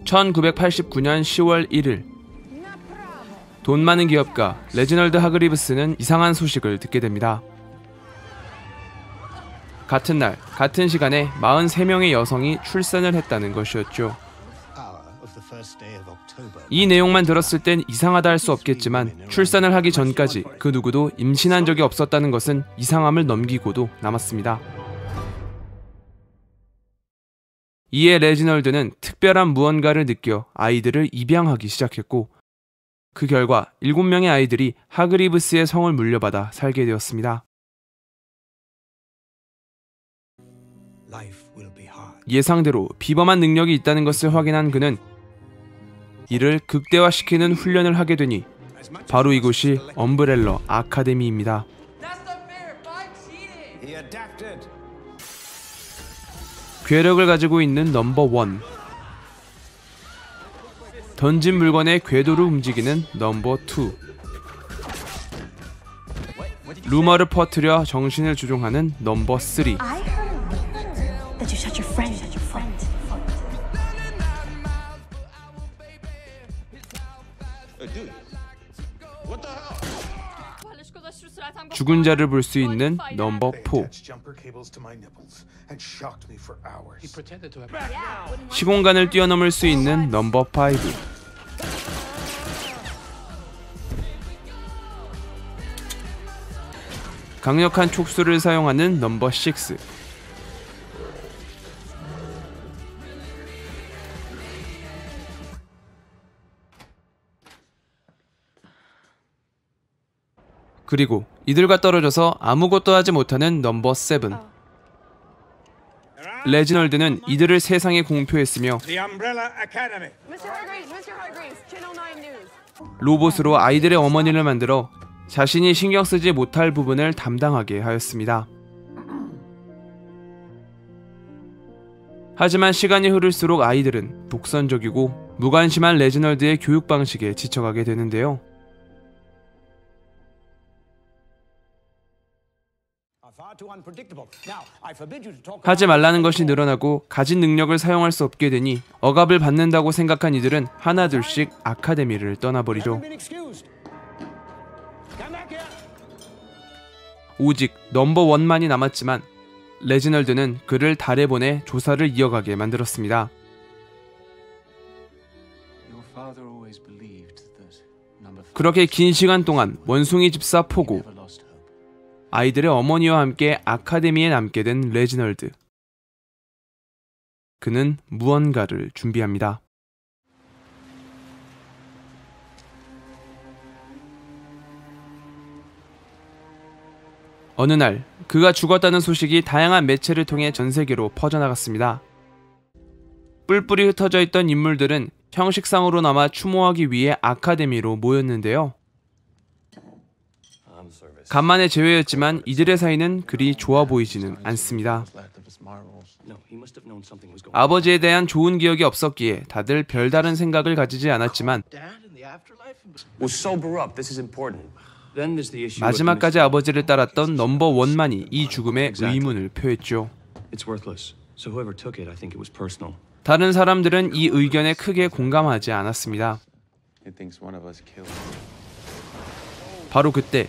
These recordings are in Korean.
1989년 10월 1일 돈 많은 기업가 레지널드 하그리브스는 이상한 소식을 듣게 됩니다. 같은 날, 같은 시간에 43명의 여성이 출산을 했다는 것이었죠. 이 내용만 들었을 땐 이상하다 할 수 없겠지만 출산을 하기 전까지 그 누구도 임신한 적이 없었다는 것은 이상함을 넘기고도 남았습니다. 이에 레지널드는 특별한 무언가를 느껴 아이들을 입양하기 시작했고 그 결과 7명의 아이들이 하그리브스의 성을 물려받아 살게 되었습니다. 예상대로 비범한 능력이 있다는 것을 확인한 그는 이를 극대화시키는 훈련을 하게 되니 바로 이곳이 엄브렐러 아카데미입니다. 괴력을 가지고 있는 넘버 1, 던진 물건의 궤도를 움직이는 넘버 2, 루머를 퍼뜨려 정신을 조종하는 넘버 3, 죽은 자를 볼 수 있는 넘버 4, 시공간을 뛰어넘을 수 있는 넘버 5, 강력한 촉수를 사용하는 넘버 6, 그리고 이들과 떨어져서 아무것도 하지 못하는 넘버 7. 레지널드는 이들을 세상에 공표했으며 로봇으로 아이들의 어머니를 만들어 자신이 신경 쓰지 못할 부분을 담당하게 하였습니다. 하지만 시간이 흐를수록 아이들은 독선적이고 무관심한 레지널드의 교육 방식에 지쳐가게 되는데요. 하지 말라는 것이 늘어나고 가진 능력을 사용할 수 없게 되니 억압을 받는다고 생각한 이들은 하나둘씩 아카데미를 떠나버리죠. 오직 넘버 1만이 남았지만 레지널드는 그를 달에 보내 조사를 이어가게 만들었습니다. 그렇게 긴 시간 동안 원숭이 집사 포고, 아이들의 어머니와 함께 아카데미에 남게 된 레지널드. 그는 무언가를 준비합니다. 어느 날 그가 죽었다는 소식이 다양한 매체를 통해 전 세계로 퍼져나갔습니다. 뿔뿔이 흩어져 있던 인물들은 형식상으로나마 추모하기 위해 아카데미로 모였는데요. 간만의 재회였지만 이들의 사이는 그리 좋아 보이지는 않습니다. 아버지에 대한 좋은 기억이 없었기에 다들 별다른 생각을 가지지 않았지만 마지막까지 아버지를 따랐던 넘버 1만이 이 죽음에 의문을 표했죠. 다른 사람들은 이 의견에 크게 공감하지 않았습니다. 바로 그때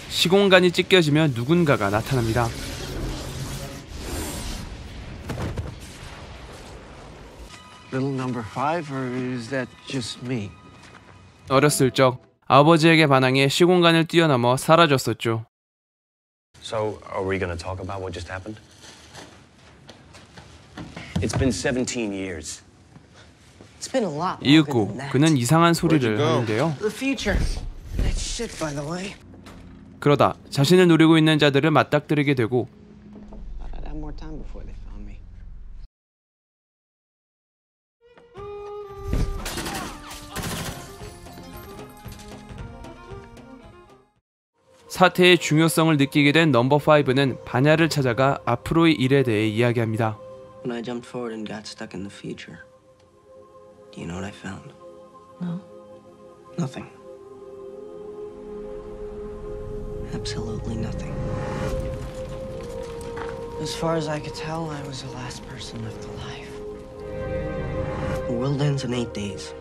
시공간이 찢겨지며 누군가가 나타납니다. 어렸을 적 아버지에게 반항해 시공간을 뛰어넘어 사라졌었죠. So, are we going to talk about what just happened? It's been 17 years. It's been a lot. 이윽고 그는 이상한 소리를 하는데요. The future. That's shit, by the way. 그러다 자신을 노리고 있는 자들을 맞닥뜨리게 되고 I'd have more time before they found me. 사태의 중요성을 느끼게 된 넘버 5는 바냐를 찾아가 앞으로의 일에 대해 이야기합니다. When I jumped forward and got stuck in the future, do you know what I found? No. Nothing. Absolutely nothing. As far as I could tell, I was the last person left alive. world ends in 8 days.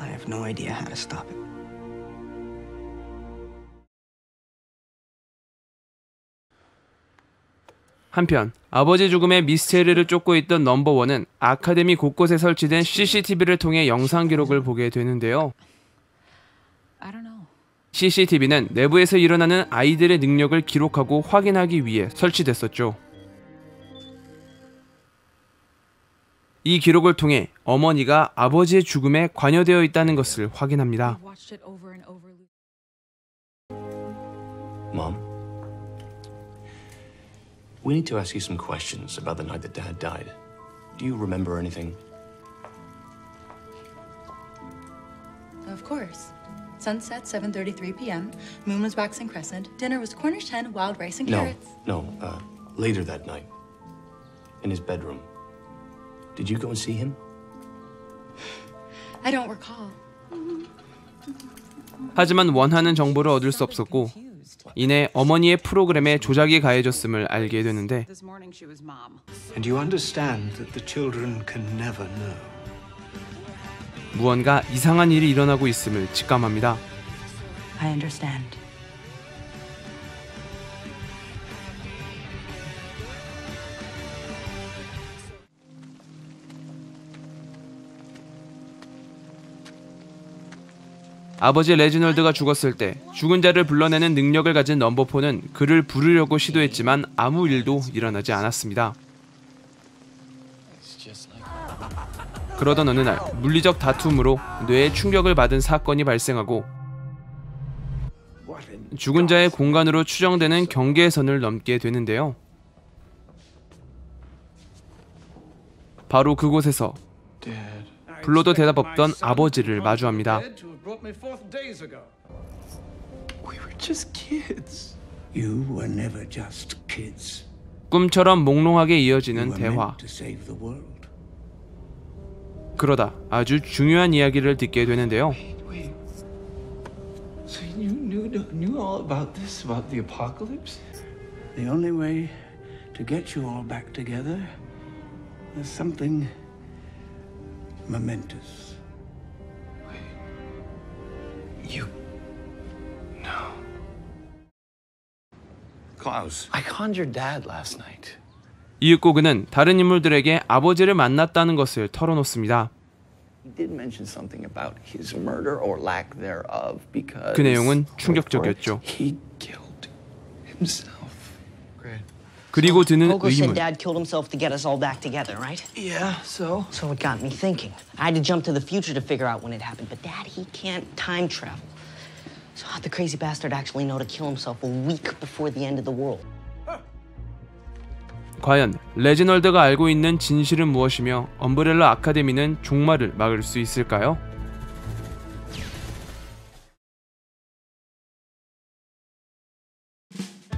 I have no idea how to stop it. 한편 아버지 죽음의 미스테리를 쫓고 있던 넘버원은 아카데미 곳곳에 설치된 CCTV를 통해 영상 기록을 보게 되는데요. CCTV는 내부에서 일어나는 아이들의 능력을 기록하고 확인하기 위해 설치됐었죠. 이 기록을 통해 어머니가 아버지의 죽음에 관여되어 있다는 것을 확인합니다. Mom, we need to ask you some questions about the night that Dad died. Do you remember anything? Of course. Sunset, 7:33 p.m. Moon was waxing crescent. Dinner was Cornish hen, wild rice, and carrots. Later that night. In his bedroom. Did you go and see him? I don't recall. 하지만 원하는 정보를 얻을 수 없었고 이내 어머니의 프로그램에 조작이 가해졌음을 알게 되는데 And you understand that the children can never know. 무언가 이상한 일이 일어나고 있음을 직감합니다. I understand. 아버지 레지널드가 죽었을 때 죽은 자를 불러내는 능력을 가진 넘버4는 그를 부르려고 시도했지만 아무 일도 일어나지 않았습니다. 그러던 어느 날 물리적 다툼으로 뇌에 충격을 받은 사건이 발생하고 죽은 자의 공간으로 추정되는 경계선을 넘게 되는데요. 바로 그곳에서 불러도 대답 없던 아버지를 마주합니다. We were just kids. You were never just kids. 꿈처럼 몽롱하게 You 이어지는 were 대화. meant to save the world. 그러다 아주 중요한 이야기를 듣게 되는데요. Wait. So you knew all about this, about the apocalypse? The only way to get you all back together is something momentous. You... No. Klaus. I conjured Dad last night. 이윽고 그는 다른 인물들에게 아버지를 만났다는 것을 털어놓습니다. He did mention something about his murder or lack thereof because 그 내용은 충격적이었죠. He killed himself. Great. 그리고 드는 Pogo said 의문. Dad killed himself to get us all back together, right? Yeah, so? So it got me thinking. I had to jump to the future to figure out when it happened, but Dad, he can't time travel. So how'd the crazy bastard actually know to kill himself a week before the end of the world? 과연 레지널드가 알고 있는 진실은 무엇이며 엄브렐라 아카데미는 종말을 막을 수 있을까요?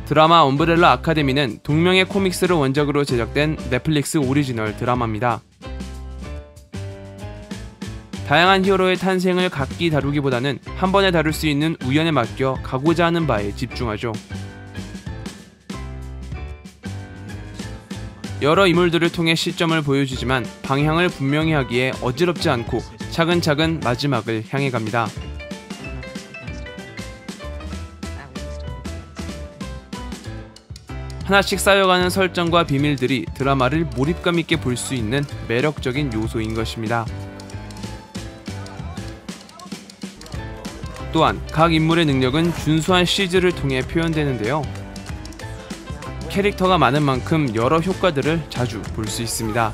드라마 엄브렐라 아카데미는 동명의 코믹스를 원작으로 제작된 넷플릭스 오리지널 드라마입니다. 다양한 히어로의 탄생을 각기 다루기보다는 한 번에 다룰 수 있는 우연에 맡겨 가고자 하는 바에 집중하죠. 여러 인물들을 통해 시점을 보여주지만 방향을 분명히 하기에 어지럽지 않고 차근차근 마지막을 향해 갑니다. 하나씩 쌓여가는 설정과 비밀들이 드라마를 몰입감 있게 볼 수 있는 매력적인 요소인 것입니다. 또한 각 인물의 능력은 준수한 CG를 통해 표현되는데요. 캐릭터가 많은 만큼 여러 효과들을 자주 볼 수 있습니다.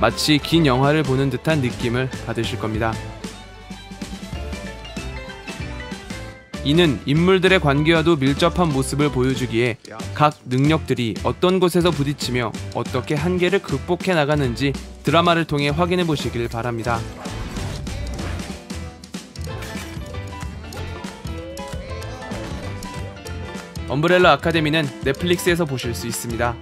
마치 긴 영화를 보는 듯한 느낌을 받으실 겁니다. 이는 인물들의 관계와도 밀접한 모습을 보여주기에 각 능력들이 어떤 곳에서 부딪히며 어떻게 한계를 극복해 나가는지 드라마를 통해 확인해 보시길 바랍니다. 엄브렐라 아카데미는 넷플릭스에서 보실 수 있습니다.